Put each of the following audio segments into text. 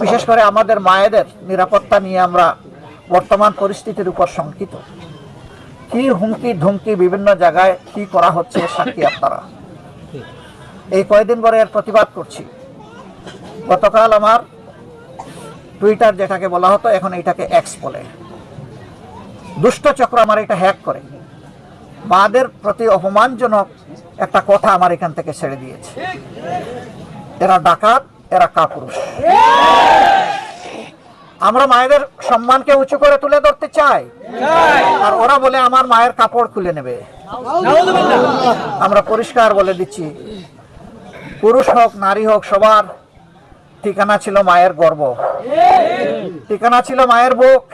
বিশেষ করে আমাদের মায়েদের নিরাপত্তা নিয়ে আমরা বর্তমান পরিস্থিতির উপর শঙ্কিত। কি হুমকি ধুমকি বিভিন্ন জায়গায় কি করা হচ্ছে সাক্ষী আপনারা। এই কয়েকদিন পরে এর প্রতিবাদ করছি। গতকাল আমার টুইটার যেটাকে বলা হতো এখন এটাকে এক্স বলে, দুষ্ট চক্র আমার এটা হ্যাক করে মাদের প্রতি অপমানজনক একটা কথা আমার এখান থেকে ছেড়ে দিয়েছে। এরা ডাকাত, এরা কাপুরুষ। আমরা মায়েদের সম্মানকে উঁচু করে তুলে ধরতে চাই, আর ওরা বলে আমার মায়ের কাপড় খুলে নেবে। আমরা পরিষ্কার বলে দিচ্ছি, পুরুষ হোক নারী হোক সবার ঠিকানা ছিল মায়ের গর্ভ, ঠিকানা ছিল মায়ের বুক।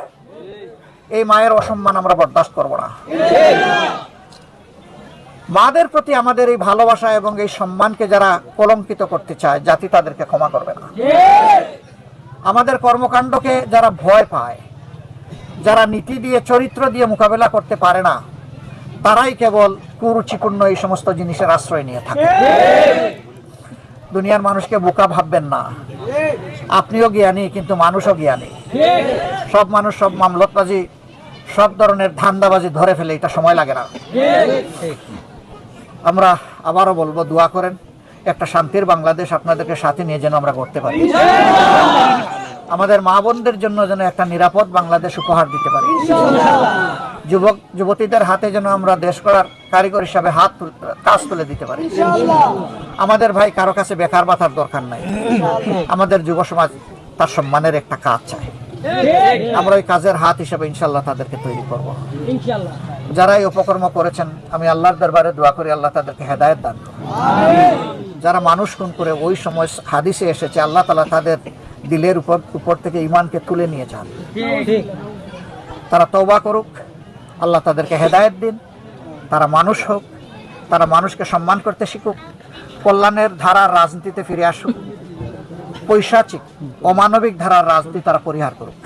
এই মায়ের অসম্মান আমরা বরদাস্ত করব না। মাদের প্রতি আমাদের এই ভালোবাসা এবং এই সম্মানকে যারা কলঙ্কিত করতে চায়, জাতি তাদেরকে ক্ষমা করবে না। আমাদের কর্মকাণ্ডকে যারা ভয় পায়, যারা নীতি দিয়ে চরিত্র দিয়ে মোকাবেলা করতে পারে না, তারাই কেবল কুরুচিপূর্ণ এই সমস্ত জিনিসের আশ্রয় নিয়ে থাকে। দুনিয়ার মানুষকে বোকা ভাববেন না। আপনিও জ্ঞানী, কিন্তু মানুষও জ্ঞানী। সব মানুষ সব মামলতবাজি, সব ধরনের ধান্দাবাজি ধরে ফেলে, এটা সময় লাগে না। আমরা আবারও বলবো, দোয়া করেন একটা শান্তির বাংলাদেশ আপনাদেরকে সাথে নিয়ে যেন আমরা করতে পারি। আমাদের মা বোনদের জন্য যেন একটা নিরাপদ বাংলাদেশ উপহার দিতে পারি। যুবক যুবতীদের হাতে যেন আমরা দেশ করার কারিগর হিসাবে কাজ তুলে দিতে পারি। আমাদের ভাই কারো কাছে বেকার বাঁধার দরকার নাই। আমাদের যুব সমাজ তার সম্মানের একটা কাজ চায়। আমরা ওই কাজের হাত হিসেবে ইনশাল্লাহ তাদেরকে তৈরি করব। যারা এই উপকর্ম করেছেন, আমি আল্লাহর দরবারে দোয়া করি আল্লাহ তাদেরকে হেদায়েত দান করুন। যারা মানুষ খুন করে, ওই সময় হাদিসে এসেছে আল্লাহ তাআলা তাদের দিলের উপর থেকে ঈমানকে তুলে নিয়ে যান। তারা তওবা করুক, আল্লাহ তাদেরকে হেদায়েত দিন। তারা মানুষ হোক, তারা মানুষকে সম্মান করতে শিখুক, কল্যাণের ধারার রাজনীতিতে ফিরে আসুক, পৈশাচিক অমানবিক ধারার রাজনীতি তারা পরিহার করুক।